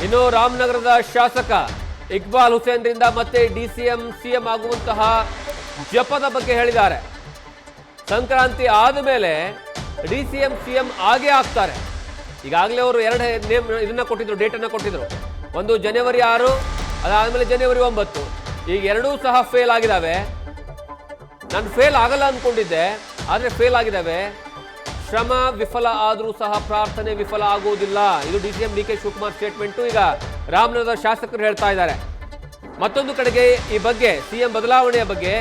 ಇನ್ನು ರಾಮನಗರದ ಶಾಸಕ ಇಕ್ಬಾಲ್ ಹುಸೇನ್ ರಿಂದ ಮತ್ತೆ ಡಿಸಿಎಂ ಸಿಎಂ ಆಗುವಂತಹ ಜಪದ ಬಗ್ಗೆ ಹೇಳಿದ್ದಾರೆ. ಸಂಕ್ರಾಂತಿ ಆದ ಮೇಲೆ ಡಿಸಿಎಂ ಸಿಎಂ ಆಗೇ ಆಗ್ತಾರೆ. ಈಗಾಗಲೇ ಅವರು ಎರಡು ಇದನ್ನ ಕೊಟ್ಟಿದ್ರು, ಡೇಟ್ ಅನ್ನ ಕೊಟ್ಟಿದ್ರು. ಒಂದು ಜನವರಿ 6, ಅದಾದ್ಮೇಲೆ ಜನವರಿ 9. ಈಗ ಎರಡೂ ಸಹ ಫೇಲ್ ಆಗಿದ್ದಾವೆ. ನಾನು ಫೇಲ್ ಆಗಲ್ಲ ಅಂದ್ಕೊಂಡಿದ್ದೆ, ಆದರೆ ಫೇಲ್ ಆಗಿದ್ದಾವೆ. ಶ್ರಮ ವಿಫಲ ಆದರೂ ಸಹ ಪ್ರಾರ್ಥನೆ ವಿಫಲ ಆಗುವುದಿಲ್ಲ. ಇದು ಡಿಸಿಎಂ ಡಿಕೆ ಶಿವಕುಮಾರ್ ಸ್ಟೇಟ್ಮೆಂಟು. ಈಗ ರಾಮನಗರದ ಶಾಸಕರು ಹೇಳ್ತಾ ಇದ್ದಾರೆ. ಮತ್ತೊಂದು ಕಡೆಗೆ ಈ ಬಗ್ಗೆ ಸಿಎಂ ಬದಲಾವಣೆಯ ಬಗ್ಗೆ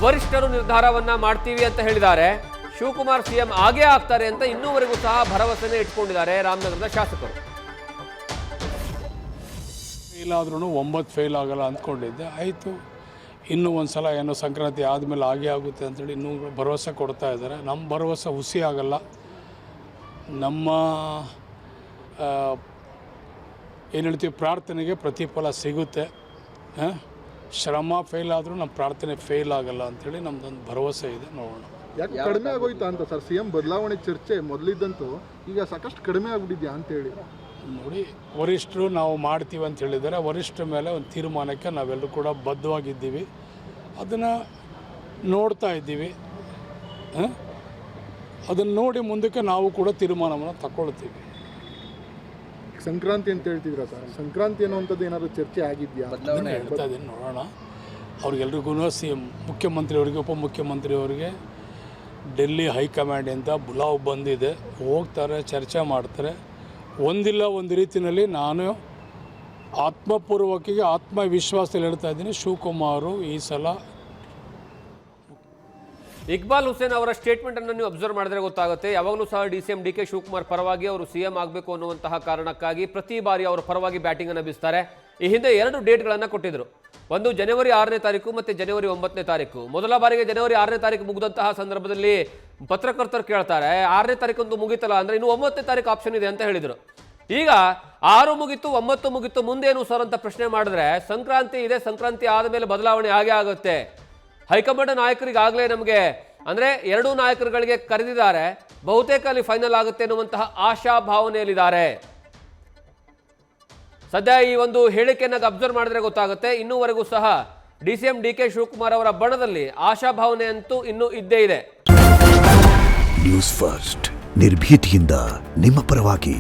ವರಿಷ್ಠರು ನಿರ್ಧಾರವನ್ನ ಮಾಡ್ತೀವಿ ಅಂತ ಹೇಳಿದ್ದಾರೆ. ಶಿವಕುಮಾರ್ ಸಿಎಂ ಆಗೇ ಆಗ್ತಾರೆ ಅಂತ ಇನ್ನೂವರೆಗೂ ಸಹ ಭರವಸೆನೇ ಇಟ್ಕೊಂಡಿದ್ದಾರೆ ರಾಮನಗರದ ಶಾಸಕರು. ಫೇಲ್ ಆದ್ರೂ 9 ಫೇಲ್ ಆಗಲ್ಲ ಅಂದ್ಕೊಂಡಿದ್ದೆ. ಆಯಿತು, ಇನ್ನೂ ಒಂದು ಸಲ ಏನೋ ಸಂಕ್ರಾಂತಿ ಆದಮೇಲೆ ಆಗೇ ಆಗುತ್ತೆ ಅಂತೇಳಿ ಇನ್ನೂ ಭರವಸೆ ಕೊಡ್ತಾ ಇದ್ದಾರೆ. ನಮ್ಮ ಭರವಸೆ ಹುಸಿ ಆಗಲ್ಲ. ನಮ್ಮ ಏನು ಹೇಳ್ತೀವಿ, ಪ್ರಾರ್ಥನೆಗೆ ಪ್ರತಿಫಲ ಸಿಗುತ್ತೆ. ಶ್ರಮ ಫೇಲ್ ಆದರೂ ನಮ್ಮ ಪ್ರಾರ್ಥನೆ ಫೇಲ್ ಆಗಲ್ಲ ಅಂಥೇಳಿ ನಮ್ಮದೊಂದು ಭರವಸೆ ಇದೆ. ನೋಡೋಣ. ಯಾಕೆ ಕಡಿಮೆ ಆಗೋಯ್ತಾ ಅಂತ ಸರ್? ಸಿ ಎಂ ಬದಲಾವಣೆ ಚರ್ಚೆ ಮೊದಲಿದ್ದಂತೂ ಈಗ ಸಾಕಷ್ಟು ಕಡಿಮೆ ಆಗಿಬಿಟ್ಟಿದ್ಯಾ ಅಂತೇಳಿ. ನೋಡಿ, ವರಿಷ್ಠರು ನಾವು ಮಾಡ್ತೀವಿ ಅಂತ ಹೇಳಿದ್ದಾರೆ. ವರಿಷ್ಠರ ಮೇಲೆ ಒಂದು ತೀರ್ಮಾನಕ್ಕೆ ನಾವೆಲ್ಲರೂ ಕೂಡ ಬದ್ಧವಾಗಿದ್ದೀವಿ. ಅದನ್ನು ನೋಡ್ತಾ ಇದ್ದೀವಿ. ಅದನ್ನು ನೋಡಿ ಮುಂದಕ್ಕೆ ನಾವು ಕೂಡ ತೀರ್ಮಾನವನ್ನು ತಗೊಳ್ತೀವಿ. ಸಂಕ್ರಾಂತಿ ಅಂತ ಹೇಳ್ತಿದ್ರ ಸರ್, ಸಂಕ್ರಾಂತಿ ಅನ್ನುವಂಥದ್ದು ಏನಾದರೂ ಚರ್ಚೆ ಆಗಿದೆಯಾ? ಹೇಳ್ತಾ ಇದ್ದೀನಿ, ನೋಡೋಣ. ಅವ್ರಿಗೆಲ್ರಿಗೂ ಮುಖ್ಯಮಂತ್ರಿಯವರಿಗೆ, ಉಪಮುಖ್ಯಮಂತ್ರಿಯವರಿಗೆ ಡೆಲ್ಲಿ ಹೈಕಮಾಂಡಿಂದ ಬುಲಾವ್ ಬಂದಿದೆ. ಹೋಗ್ತಾರೆ, ಚರ್ಚೆ ಮಾಡ್ತಾರೆ. ಒಂದಿಲ್ಲ ಒಂದು ರೀತಿಯಲ್ಲಿ ನಾನು ಆತ್ಮಪೂರ್ವಕವಾಗಿ ಆತ್ಮವಿಶ್ವಾಸದಲ್ಲಿ ಹೇಳ್ತಾ ಇದ್ದೀನಿ, ಶಿವಕುಮಾರು ಈ ಸಲ. ಇಕ್ಬಾಲ್ ಹುಸೇನ್ ಅವರ ಸ್ಟೇಟ್ಮೆಂಟ್ ಅನ್ನು ನೀವು ಅಬ್ಸರ್ವ್ ಮಾಡಿದ್ರೆ ಗೊತ್ತಾಗುತ್ತೆ. ಯಾವಾಗಲೂ ಸಹ ಡಿಸಿಎಂ ಡಿಕೆ ಶಿವಕುಮಾರ್ ಪರವಾಗಿ ಅವರು ಸಿಎಂ ಆಗಬೇಕು ಅನ್ನುವಂತಹ ಕಾರಣಕ್ಕಾಗಿ ಪ್ರತಿ ಬಾರಿ ಅವರ ಪರವಾಗಿ ಬ್ಯಾಟಿಂಗ್ ಅನ್ನು ಬೀಸ್ತಾರೆ. ಈ ಹಿಂದೆ 2 ಡೇಟ್ಗಳನ್ನು ಕೊಟ್ಟಿದ್ರು. ಒಂದು ಜನವರಿ 6ನೇ ತಾರೀಕು ಮತ್ತೆ ಜನವರಿ 9ನೇ ತಾರೀಕು. ಮೊದಲ ಬಾರಿಗೆ ಜನವರಿ 6ನೇ ತಾರೀಕು ಮುಗಿದಂತಹ ಸಂದರ್ಭದಲ್ಲಿ ಪತ್ರಕರ್ತರು ಕೇಳ್ತಾರೆ, 6ನೇ ತಾರೀಕು ಮುಗಿತಲ್ಲ ಅಂದ್ರೆ ಇನ್ನು 9ನೇ ತಾರೀಕು ಆಪ್ಷನ್ ಇದೆ ಅಂತ ಹೇಳಿದ್ರು. ಈಗ 6 ಮುಗಿತು, 9 ಮುಗಿತು, ಮುಂದೇನು ಸರ್ ಅಂತ ಪ್ರಶ್ನೆ ಮಾಡಿದ್ರೆ ಸಂಕ್ರಾಂತಿ ಇದೆ, ಸಂಕ್ರಾಂತಿ ಆದಮೇಲೆ ಬದಲಾವಣೆ ಆಗೇ ಆಗುತ್ತೆ. ಹೈಕಮಾಂಡ್ ನಾಯಕರಿಗಾಗಲೇ ನಮಗೆ ಅಂದ್ರೆ 2 ನಾಯಕರುಗಳಿಗೆ ಕರೆದಿದ್ದಾರೆ. ಬಹುತೇಕ ಅಲ್ಲಿ ಫೈನಲ್ ಆಗುತ್ತೆ ಎನ್ನುವಂತಹ ಆಶಾ ಭಾವನೆಯಲ್ಲಿದ್ದಾರೆ. ಸದ್ಯ ಈ ಒಂದು ಹೇಳಿಕೆಯನ್ನು ಅಬ್ಸರ್ವ್ ಮಾಡಿದ್ರೆ ಗೊತ್ತಾಗುತ್ತೆ. ಇನ್ನೂವರೆಗೂ ಸಹ ಡಿಸಿಎಂ ಡಿಕೆ ಶಿವಕುಮಾರ್ ಅವರ ಬಣದಲ್ಲಿ ಆಶಾಭಾವನೆ ಅಂತೂ ಇನ್ನೂ ಇದ್ದೇ ಇದೆ. ನ್ಯೂಸ್ ಫಸ್ಟ್, ನಿರ್ಭೀತಿಯಿಂದ ನಿಮ್ಮ ಪರವಾಗಿ.